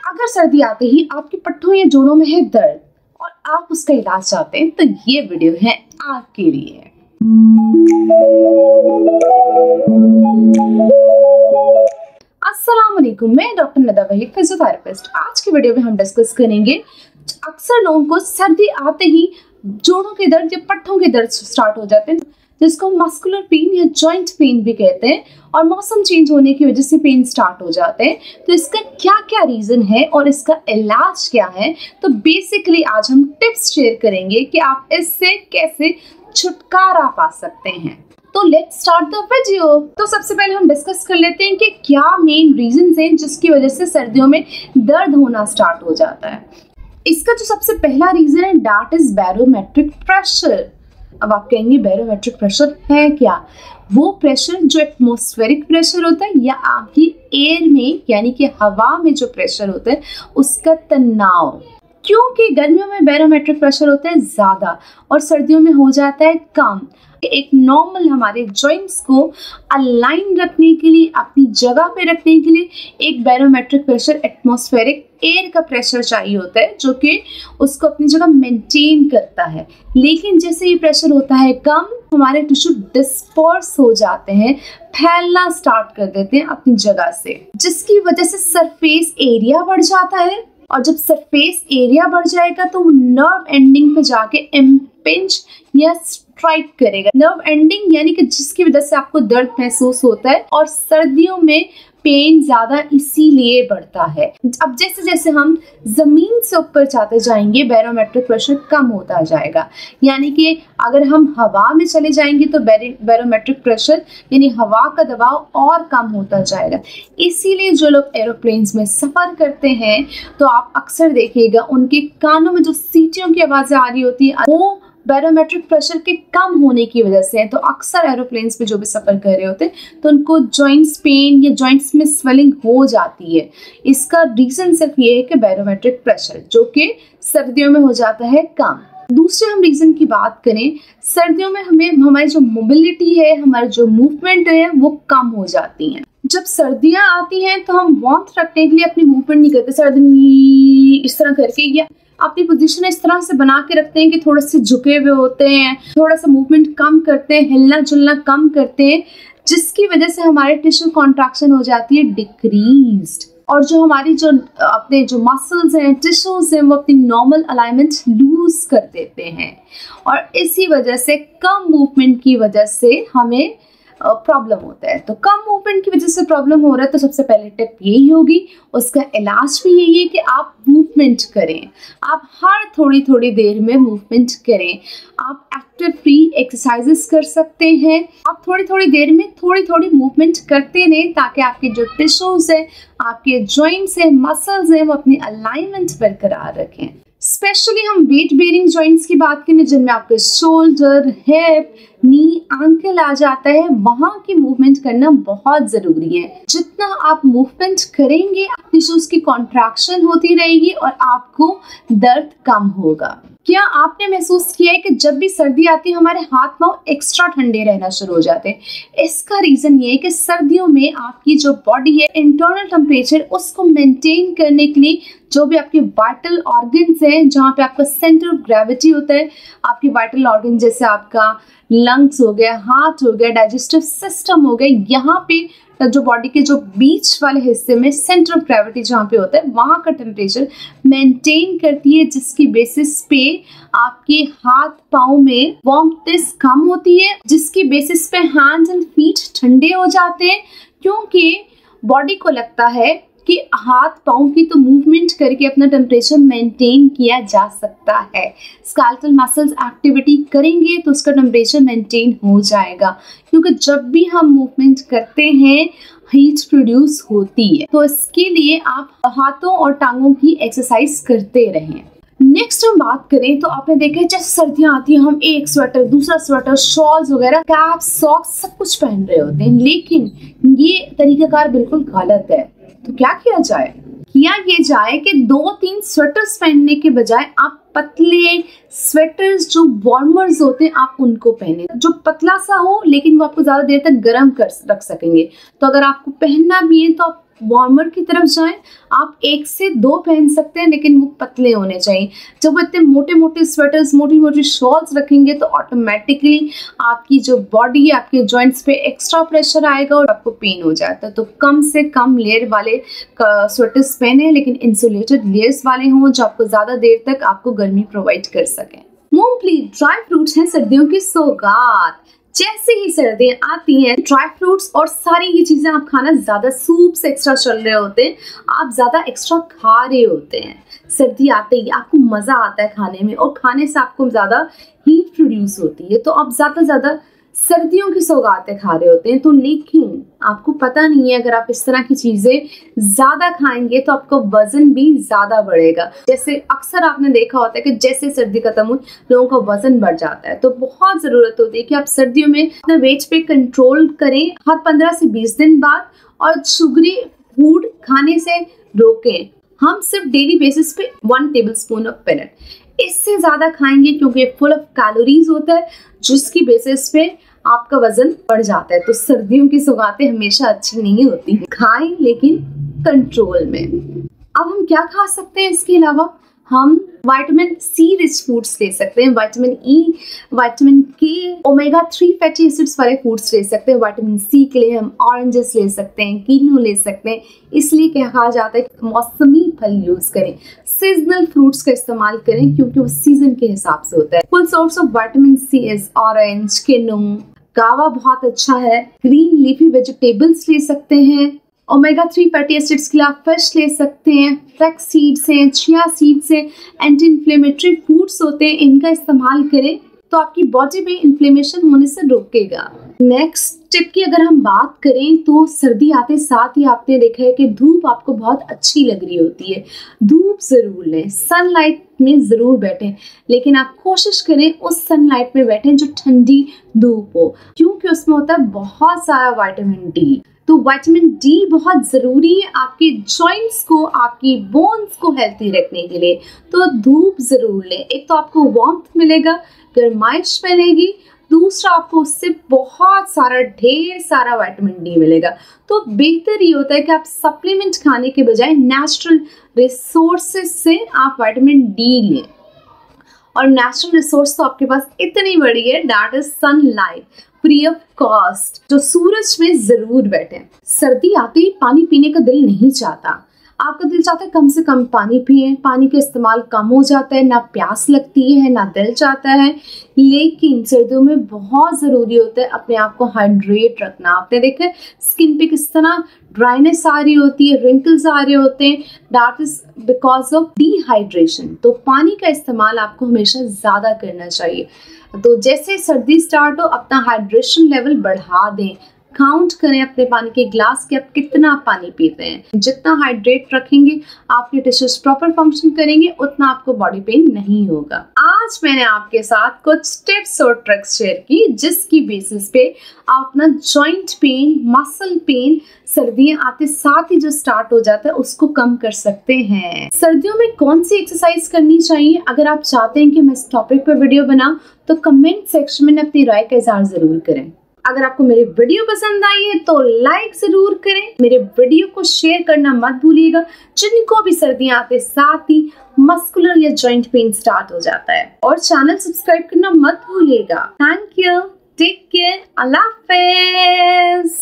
अगर सर्दी आते ही आपके पट्टों या जोड़ों में है दर्द और आप उसका इलाज चाहते हैं तो ये वीडियो है आपके लिए। अस्सलाम वालेकुम, मैं डॉक्टर नदा वहीद, फिजियोथेरेपिस्ट। आज की वीडियो में हम डिस्कस करेंगे अक्सर लोगों को सर्दी आते ही जोड़ों के दर्द या पट्टों के दर्द स्टार्ट हो जाते हैं, जिसको मस्कुलर पेन या जॉइंट पेन भी कहते हैं, और मौसम चेंज होने की वजह से पेन स्टार्ट हो जाते हैं। तो इसका क्या क्या रीज़न है और इसका इलाज क्या है, तो बेसिकली आज हम टिप्स शेयर करेंगे कि आप इससे कैसे छुटकारा पा सकते हैं। तो लेट्स स्टार्ट द वीडियो। तो सबसे पहले हम डिस्कस कर लेते हैं कि क्या मेन रीजंस हैं जिसकी वजह से सर्दियों में दर्द होना स्टार्ट हो जाता है। इसका जो सबसे पहला रीजन है दैट इज बैरोमेट्रिक प्रेशर। अब आप कहेंगे बैरोमेट्रिक प्रेशर है क्या? वो प्रेशर जो एटमॉस्फेरिक प्रेशर होता है या आपकी एयर में यानी कि हवा में जो प्रेशर होता है उसका तनाव। क्योंकि गर्मियों में बैरोमेट्रिक प्रेशर होता है ज़्यादा और सर्दियों में हो जाता है कम। एक नॉर्मल हमारे जॉइंट्स को अलाइन रखने के लिए, अपनी जगह पे रखने के लिए एक बैरोमेट्रिक प्रेशर एटमॉस्फेरिक एयर का प्रेशर चाहिए होता है जो कि उसको अपनी जगह मेंटेन करता है। लेकिन जैसे ये प्रेशर होता है कम, हमारे टिश्यू डिस्पर्स हो जाते हैं, फैलना स्टार्ट कर देते हैं अपनी जगह से, जिसकी वजह से सरफेस एरिया बढ़ जाता है। और जब सरफेस एरिया बढ़ जाएगा तो नर्व एंडिंग पे जाके इम्पिंज या स्ट्राइक करेगा। नर्व एंडिंग यानी कि जिसकी वजह से आपको दर्द महसूस होता है, और सर्दियों में पेन ज़्यादा इसीलिए बढ़ता है। अब जैसे जैसे हम ज़मीन से ऊपर जाते जाएंगे बैरोमेट्रिक प्रेशर कम होता जाएगा, यानी कि अगर हम हवा में चले जाएंगे तो बैरोमेट्रिक प्रेशर यानी हवा का दबाव और कम होता जाएगा। इसीलिए जो लोग एरोप्लेन्स में सफ़र करते हैं तो आप अक्सर देखिएगा उनके कानों में जो सीटियों की आवाज़ें आ रही होती हैं वो बैरोमेट्रिक प्रेशर के कम होने की वजह से है। तो अक्सर एरोप्लेन्स पे जो भी सफ़र कर रहे होते हैं तो उनको जॉइंट्स पेन या जॉइंट्स में स्वेलिंग हो जाती है। इसका रीज़न सिर्फ ये है कि बैरोमेट्रिक प्रेशर जो कि सर्दियों में हो जाता है कम। दूसरे हम रीज़न की बात करें, सर्दियों में हमारी जो मोबिलिटी है, हमारी जो मूवमेंट है वो कम हो जाती हैं। जब सर्दियाँ आती हैं तो हम वार्मथ रखने के लिए अपनी मूवमेंट नहीं करते, सर्दी इस तरह करके या अपनी पोजीशन इस तरह से बना के रखते हैं कि थोड़े से झुके हुए होते हैं, थोड़ा सा मूवमेंट कम करते हैं, हिलना जुलना कम करते हैं, जिसकी वजह से हमारे टिश्यू कॉन्ट्रैक्शन हो जाती है डिक्रीज्ड, और जो हमारी जो अपने जो मसल्स हैं, टिश्यूज हैं, वो अपनी नॉर्मल अलाइनमेंट लूज कर देते हैं। और इसी वजह से कम मूवमेंट की वजह से हमें प्रॉब्लम होता है। तो कम मूवमेंट की वजह से प्रॉब्लम हो रहा है तो सबसे पहले टिप यही होगी, उसका इलाज भी यही है कि आप मूवमेंट करें। आप हर थोड़ी थोड़ी देर में मूवमेंट करें। आप एक्टिव फ्री एक्सरसाइजेस कर सकते हैं। आप थोड़ी थोड़ी देर में थोड़ी थोड़ी मूवमेंट करते रहें ताकि आपके जो टिश्यूज हैं, आपके जॉइंट्स हैं, मसल्स हैं, वो अपनी अलाइनमेंट बरकरार रखें। स्पेशली हम वेट बेयरिंग जॉइंट्स की बात करें जिनमें आपके शोल्डर, हिप, नी, एंकल आ जाता है, वहाँ की मूवमेंट करना बहुत ज़रूरी है। जितना आप मूवमेंट करेंगे टिश्यूज की कॉन्ट्रैक्शन होती रहेगी और आपको दर्द कम होगा। क्या आपने महसूस किया है कि जब भी सर्दी आती है हमारे हाथ पांव एक्स्ट्रा ठंडे रहना शुरू हो जाते हैं? इसका रीज़न ये है कि सर्दियों में आपकी जो बॉडी है इंटरनल टेम्परेचर उसको मेंटेन करने के लिए जो भी आपके वाइटल ऑर्गन्स हैं, जहाँ पे आपका सेंटर ऑफ ग्रेविटी होता है, आपके वाइटल ऑर्गन जैसे आपका लंग्स हो गया, हार्ट हो गया, डाइजेस्टिव सिस्टम हो गया, यहाँ पे जो बॉडी के जो बीच वाले हिस्से में सेंटर ऑफ ग्रेविटी जहाँ पे होता है वहाँ का टेम्परेचर मेंटेन करती है, जिसकी बेसिस पे आपके हाथ पाँव में वार्मनेस कम होती है, जिसकी बेसिस पे हैंड्स एंड फीट ठंडे हो जाते हैं, क्योंकि बॉडी को लगता है कि हाथ पाँव की तो मूवमेंट करके अपना टेम्परेचर मेंटेन किया जा सकता है। स्केलेटल मसल्स एक्टिविटी करेंगे तो उसका टेम्परेचर मेंटेन हो जाएगा, क्योंकि जब भी हम मूवमेंट करते हैं हीट प्रोड्यूस होती है। तो इसके लिए आप हाथों और टांगों की एक्सरसाइज करते रहें। नेक्स्ट हम बात करें तो आपने देखा है जैसे सर्दियाँ आती हैं हम एक स्वेटर, दूसरा स्वेटर, शॉल्स वगैरह, कैप, सॉक्स सब कुछ पहन रहे होते हैं, लेकिन ये तरीकाकार बिल्कुल गलत है। तो क्या किया जाए? किया ये जाए कि 2-3 स्वेटर्स पहनने के बजाय आप पतले स्वेटर्स जो वार्मर्स होते हैं आप उनको पहने, जो पतला सा हो लेकिन वो आपको ज़्यादा देर तक गर्म कर रख सकेंगे। तो अगर आपको पहनना भी है तो आप वार्मर की तरफ जाएं। आप 1 से 2 पहन सकते हैं, लेकिन वो पतले होने चाहिए। जब वो इतने मोटे मोटे स्वेटर्स, मोटी मोटी शॉल्स रखेंगे तो ऑटोमेटिकली आपकी जो बॉडी है, आपके जॉइंट्स पे एक्स्ट्रा प्रेशर आएगा और आपको पेन हो जाता है। तो कम से कम लेयर वाले स्वेटर्स पहने, लेकिन इंसुलेटेड लेयर्स वाले हों जो आपको ज़्यादा देर तक आपको गर्मी प्रोवाइड कर सकें। मूंगफली, ड्राई फ्रूट्स हैं सर्दियों की सौगात। जैसे ही सर्दियाँ आती हैं, ड्राई फ्रूट्स और सारी ये चीज़ें आप खाना ज़्यादा, सूप से एक्स्ट्रा चल रहे होते हैं, आप ज़्यादा एक्स्ट्रा खा रहे होते हैं। सर्दी आते ही आपको मज़ा आता है खाने में, और खाने से आपको ज़्यादा हीट प्रोड्यूस होती है, तो आप ज़्यादा सर्दियों की सौगातें खा रहे होते हैं। तो लेकिन आपको पता नहीं है, अगर आप इस तरह की चीज़ें ज़्यादा खाएंगे तो आपका वज़न भी ज़्यादा बढ़ेगा। जैसे अक्सर आपने देखा होता है कि जैसे सर्दी खत्म हुई, लोगों का वज़न बढ़ जाता है। तो बहुत ज़रूरत होती है कि आप सर्दियों में अपना वेट पे कंट्रोल करें हर 15 से 20 दिन बाद, और शुगरी फूड खाने से रोकें। हम सिर्फ डेली बेसिस पे 1 टेबलस्पून ऑफ पीनट, इससे ज़्यादा खाएंगे क्योंकि फुल ऑफ कैलोरीज होता है, जिसकी बेसिस पे आपका वजन बढ़ जाता है। तो सर्दियों की सौगातें हमेशा अच्छी नहीं होती, खाएं लेकिन कंट्रोल में। अब हम क्या खा सकते हैं इसके अलावा? हम विटामिन सी रिच फूड्स ले सकते हैं, विटामिन ई, विटामिन के, ओमेगा 3 फैटी एसिड्स वाले फूड्स ले सकते हैं। विटामिन सी के लिए हम ऑरेंजेस ले सकते हैं, कीनू ले सकते हैं। इसलिए कहा जाता है कि मौसमी फल यूज करें, सीजनल फ्रूट्स का इस्तेमाल करें, क्योंकि वो सीजन के हिसाब से होता है। Full source of vitamin C is orange, kinnow, guava बहुत अच्छा है। ग्रीन लीफी वेजिटेबल्स ले सकते हैं। ओमेगा 3 फैटी एसिड्स के लिए आप फिश ले सकते हैं, फ्लैक्स सीड्स हैं, चिया सीड्स हैं, एंटी इन्फ्लेमेटरी फूड्स होते हैं, इनका इस्तेमाल करें तो आपकी बॉडी में इन्फ्लेमेशन होने से रोकेगा। नेक्स्ट टिप की अगर हम बात करें तो सर्दी आते साथ ही आपने देखा है कि धूप आपको बहुत अच्छी लग रही होती है। धूप ज़रूर लें, सनलाइट में ज़रूर बैठें, लेकिन आप कोशिश करें उस सनलाइट में बैठें जो ठंडी धूप हो, क्योंकि उसमें होता है बहुत सारा विटामिन डी। तो विटामिन डी बहुत ज़रूरी है आपके जॉइंट्स को, आपकी बोन्स को हेल्थी रखने के लिए। तो धूप ज़रूर लें, एक तो आपको वार्मथ मिलेगा, गर्माइश मिलेगी, दूसरा आपको उससे बहुत सारा, ढेर सारा विटामिन डी मिलेगा। तो बेहतर ये होता है कि आप सप्लीमेंट खाने के बजाय नेचुरल रिसोर्सेज से आप विटामिन डी लें, और नेचुरल रिसोर्स तो आपके पास इतनी बड़ी है, that is sunlight, free of cost. जो सूरज में जरूर बैठे। सर्दी आते ही पानी पीने का दिल नहीं चाहता, आपका दिल चाहता है कम से कम पानी पिए, पानी का इस्तेमाल कम हो जाता है, ना प्यास लगती है ना दिल चाहता है। लेकिन सर्दियों में बहुत ज़रूरी होता है अपने आप को हाइड्रेट रखना। आपने देखा है स्किन पे किस तरह ड्राइनेस आ रही होती है, रिंकल्स आ रहे होते हैं, that is because of dehydration. तो पानी का इस्तेमाल आपको हमेशा ज़्यादा करना चाहिए। तो जैसे सर्दी स्टार्ट हो, अपना हाइड्रेशन लेवल बढ़ा दें, काउंट करें अपने पानी के ग्लास के आप कितना पानी पीते हैं। जितना हाइड्रेट रखेंगे, आपके टिश्यूज प्रॉपर फंक्शन करेंगे, उतना आपको बॉडी पेन नहीं होगा। आज मैंने आपके साथ कुछ टिप्स और ट्रिक्स शेयर की, जिसकी बेसिस पे आप अपना जॉइंट पेन, मसल पेन सर्दियां आते साथ ही जो स्टार्ट हो जाता है उसको कम कर सकते हैं। सर्दियों में कौन सी एक्सरसाइज करनी चाहिए, अगर आप चाहते हैं कि मैं इस टॉपिक पर वीडियो बनाऊं तो कमेंट सेक्शन में अपनी राय का इज़हार जरूर करें। अगर आपको मेरी वीडियो पसंद आई है तो लाइक जरूर करें, मेरे वीडियो को शेयर करना मत भूलिएगा, जिनको भी सर्दियां आते साथ ही मस्कुलर या जॉइंट पेन स्टार्ट हो जाता है। और चैनल सब्सक्राइब करना मत भूलिएगा। थैंक यू, टेक केयर, अल्लाह हाफिज़।